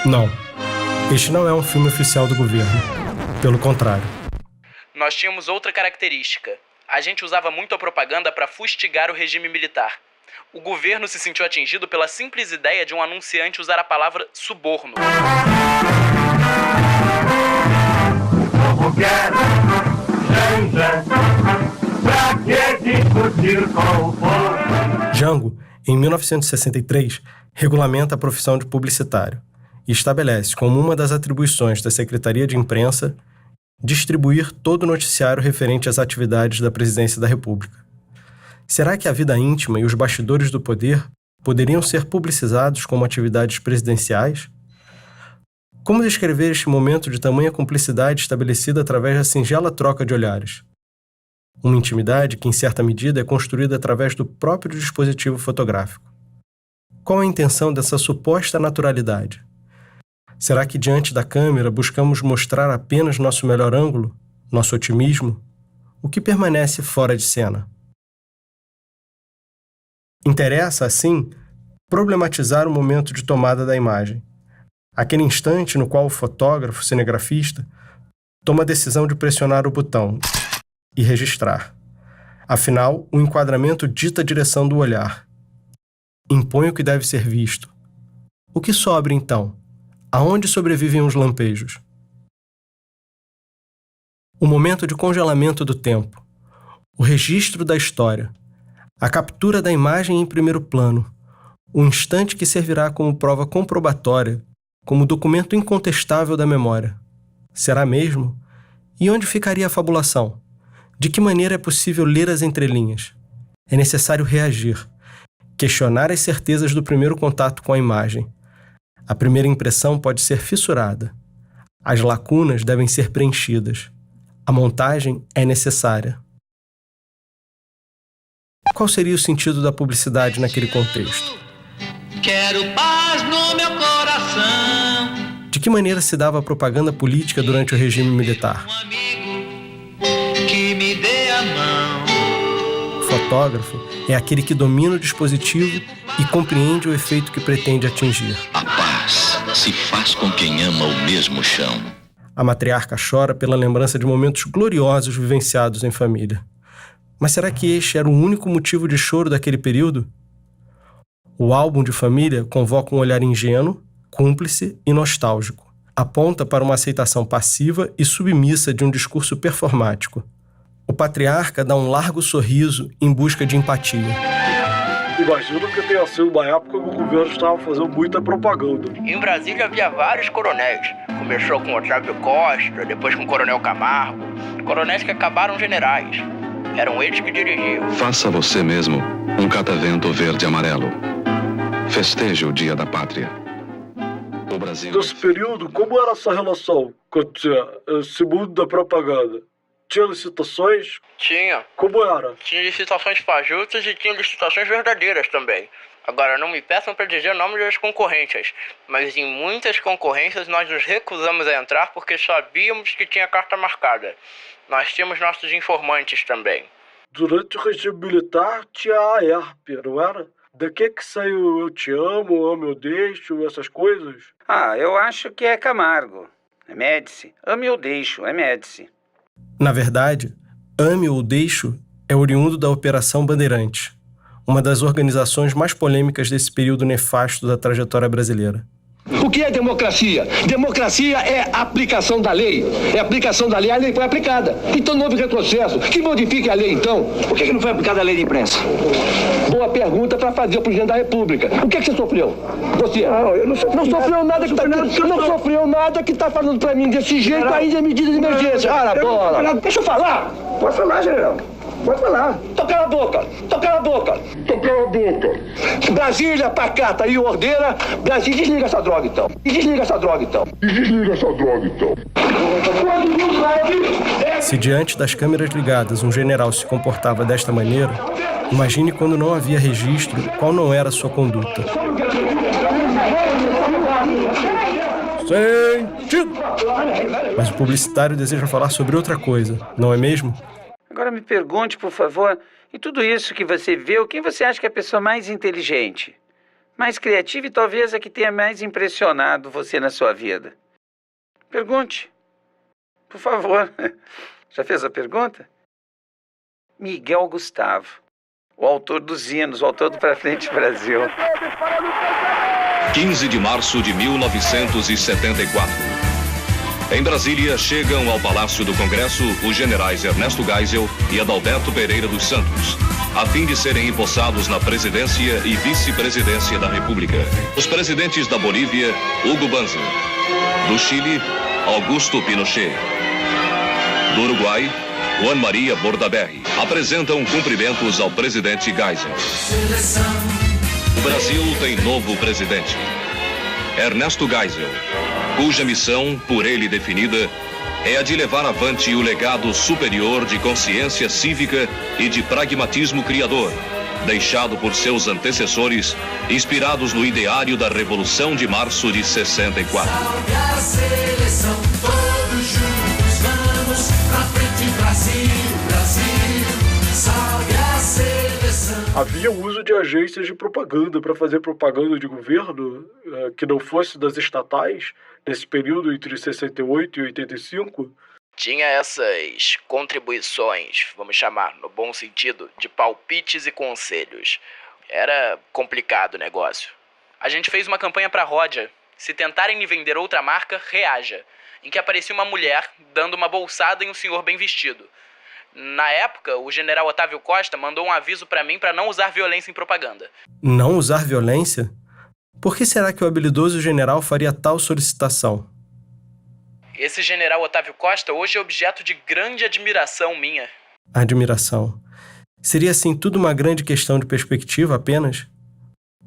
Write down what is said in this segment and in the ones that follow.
Não. Este não é um filme oficial do governo. Pelo contrário. Nós tínhamos outra característica. A gente usava muito a propaganda para fustigar o regime militar. O governo se sentiu atingido pela simples ideia de um anunciante usar a palavra suborno. Jango, em 1963, regulamenta a profissão de publicitário e estabelece como uma das atribuições da Secretaria de Imprensa distribuir todo o noticiário referente às atividades da Presidência da República. Será que a vida íntima e os bastidores do poder poderiam ser publicizados como atividades presidenciais? Como descrever este momento de tamanha cumplicidade estabelecida através da singela troca de olhares? Uma intimidade que, em certa medida, é construída através do próprio dispositivo fotográfico. Qual a intenção dessa suposta naturalidade? Será que, diante da câmera, buscamos mostrar apenas nosso melhor ângulo, nosso otimismo? O que permanece fora de cena? Interessa, assim, problematizar o momento de tomada da imagem. Aquele instante no qual o fotógrafo, cinegrafista, toma a decisão de pressionar o botão e registrar. Afinal, o enquadramento dita a direção do olhar. Impõe o que deve ser visto. O que sobra, então? Aonde sobrevivem os lampejos? O momento de congelamento do tempo. O registro da história. A captura da imagem em primeiro plano. O instante que servirá como prova comprobatória, como documento incontestável da memória. Será mesmo? E onde ficaria a fabulação? De que maneira é possível ler as entrelinhas? É necessário reagir, questionar as certezas do primeiro contato com a imagem. A primeira impressão pode ser fissurada. As lacunas devem ser preenchidas. A montagem é necessária. Qual seria o sentido da publicidade naquele contexto? Quero paz no meu coração. De que maneira se dava a propaganda política durante o regime militar? Um amigo que me dê a mão. O fotógrafo é aquele que domina o dispositivo e compreende o efeito que pretende atingir. A paz se faz com quem ama o mesmo chão. A matriarca chora pela lembrança de momentos gloriosos vivenciados em família. Mas será que este era o único motivo de choro daquele período? O álbum de família convoca um olhar ingênuo, cúmplice e nostálgico. Aponta para uma aceitação passiva e submissa de um discurso performático. O patriarca dá um largo sorriso em busca de empatia. Imagino que tenha sido uma época que o governo estava fazendo muita propaganda. Em Brasília havia vários coronéis. Começou com Otávio Costa, depois com o Coronel Camargo. Coronéis que acabaram generais. Eram eles que dirigiam. Faça você mesmo um catavento verde e amarelo. Festeje o Dia da Pátria. O Brasil... Nesse período, como era essa relação com esse mundo da propaganda? Tinha licitações? Tinha. Como era? Tinha licitações fajutas e tinha licitações verdadeiras também. Agora, não me peçam para dizer o nome das concorrências, mas em muitas concorrências nós nos recusamos a entrar porque sabíamos que tinha carta marcada. Nós tínhamos nossos informantes também. Durante o regime militar tinha a ERP, não era? Daqui que saiu Eu Te Amo, Ame ou Deixo, essas coisas? Eu acho que é Camargo. É Médici. Ame ou Deixo, é Médici. Na verdade, Ame ou Deixo é oriundo da Operação Bandeirantes, uma das organizações mais polêmicas desse período nefasto da trajetória brasileira. O que é democracia? Democracia é a aplicação da lei. É a aplicação da lei, a lei foi aplicada. Então não houve retrocesso. Que modifique a lei, então. Por que não foi aplicada a lei de imprensa? Boa pergunta para fazer o presidente da República. O que você sofreu? Você? Eu não sofreu nada que está falando para mim desse jeito ainda é medida de emergência. Bola. Deixa eu falar. Pode falar, general. Pode falar. Tô cala a boca. Brasília, pacata e ordeira. Brasília, desliga essa droga, então. Se diante das câmeras ligadas um general se comportava desta maneira, imagine quando não havia registro qual não era a sua conduta. Sentido! Mas o publicitário deseja falar sobre outra coisa, não é mesmo? Agora me pergunte, por favor, em tudo isso que você vê, quem você acha que é a pessoa mais inteligente? mais criativa e talvez a que tenha mais impressionado você na sua vida? Pergunte. Por favor. Já fez a pergunta? Miguel Gustavo, o autor dos hinos, o autor do Pra Frente Brasil. 15 de março de 1974. Em Brasília, chegam ao Palácio do Congresso os generais Ernesto Geisel e Adalberto Pereira dos Santos, a fim de serem empossados na presidência e vice-presidência da República. Os presidentes da Bolívia, Hugo Banzer. Do Chile, Augusto Pinochet. Do Uruguai, Juan Maria Bordaberry, apresentam cumprimentos ao presidente Geisel. O Brasil tem novo presidente, Ernesto Geisel, cuja missão, por ele definida, é a de levar avante o legado superior de consciência cívica e de pragmatismo criador, deixado por seus antecessores, inspirados no ideário da Revolução de Março de 64. Salve a seleção, todos juntos vamos pra frente, Brasil, Brasil. Salve a seleção. Havia o uso de agências de propaganda para fazer propaganda de governo que não fosse das estatais, nesse período entre 68 e 85? Tinha essas contribuições, vamos chamar, no bom sentido, de palpites e conselhos. Era complicado o negócio. A gente fez uma campanha pra Rodia. Se tentarem me vender outra marca, reaja. Em que aparecia uma mulher dando uma bolsada em um senhor bem vestido. Na época, o general Otávio Costa mandou um aviso pra mim pra não usar violência em propaganda. Não usar violência? Por que será que o habilidoso general faria tal solicitação? Esse general Otávio Costa hoje é objeto de grande admiração minha. Admiração. Seria assim tudo uma grande questão de perspectiva apenas?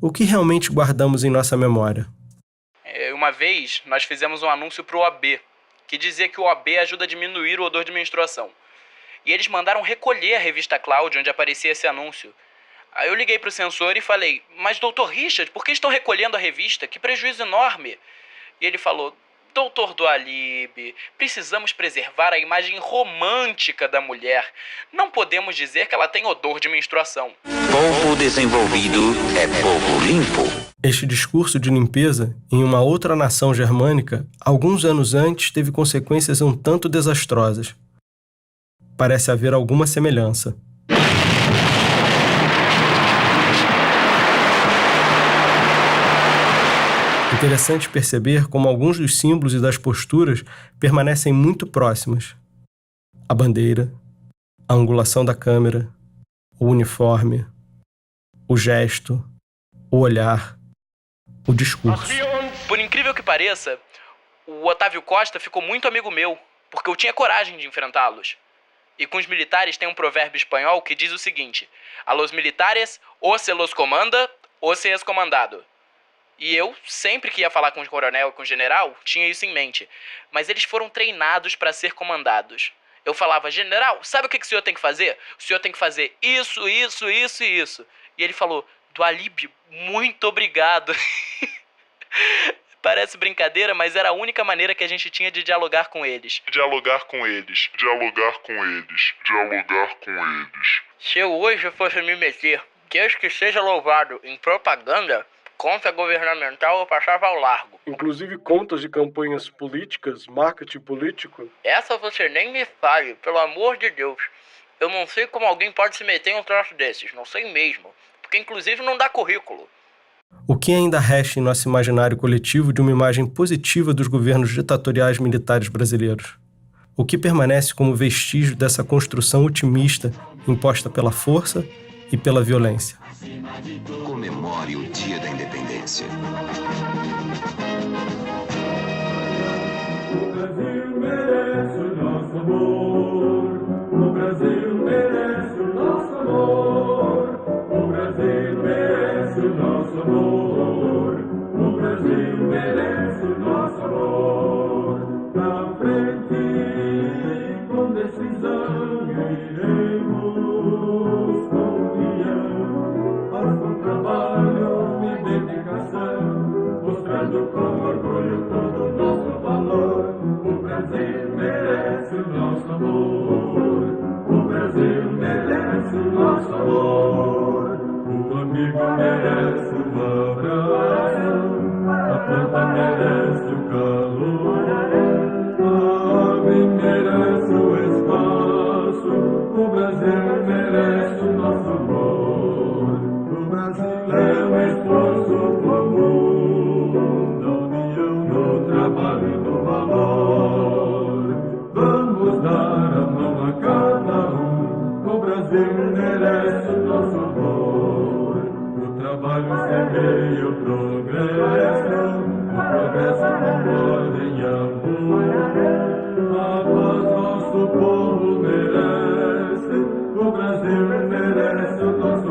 O que realmente guardamos em nossa memória? Uma vez, nós fizemos um anúncio pro OAB, que dizia que o OAB ajuda a diminuir o odor de menstruação. E eles mandaram recolher a revista Cláudia, onde aparecia esse anúncio. Aí eu liguei pro censor e falei, mas doutor Richard, por que estão recolhendo a revista? Que prejuízo enorme! E ele falou, doutor Dualib, precisamos preservar a imagem romântica da mulher. Não podemos dizer que ela tem odor de menstruação. Povo desenvolvido é povo limpo. Este discurso de limpeza, em uma outra nação germânica, alguns anos antes teve consequências um tanto desastrosas. Parece haver alguma semelhança. Interessante perceber como alguns dos símbolos e das posturas permanecem muito próximas. A bandeira, a angulação da câmera, o uniforme, o gesto, o olhar, o discurso. Por incrível que pareça, o Otávio Costa ficou muito amigo meu, porque eu tinha coragem de enfrentá-los. E com os militares tem um provérbio espanhol que diz o seguinte: a los militares, ou se los comanda, ou se es comandado. E eu, sempre que ia falar com o coronel e com o general, tinha isso em mente. Mas eles foram treinados para ser comandados. Eu falava, general, sabe o que o senhor tem que fazer? O senhor tem que fazer isso, isso, isso e isso. E ele falou, Dualib, muito obrigado. Parece brincadeira, mas era a única maneira que a gente tinha de dialogar com eles. Se eu hoje fosse me meter, Deus que seja louvado, em propaganda, conta governamental eu passava ao largo. Inclusive contas de campanhas políticas, marketing político. Essa você nem me fale, pelo amor de Deus. Eu não sei como alguém pode se meter em um troço desses, não sei mesmo. Porque inclusive não dá currículo. O que ainda resta em nosso imaginário coletivo de uma imagem positiva dos governos ditatoriais militares brasileiros? O que permanece como vestígio dessa construção otimista imposta pela força e pela violência? Comemore o Dia da Independência. O Brasil merece o nosso amor. O Brasil merece o nosso amor. O Brasil merece o nosso amor. O Brasil merece o nosso amor. Na frente, com decisão, iremos com união, mas com trabalho e dedicação, mostrando com orgulho todo o nosso valor. O Brasil merece o nosso amor. O Brasil merece o nosso amor. O amigo merece um abraço. Brasil merece o nosso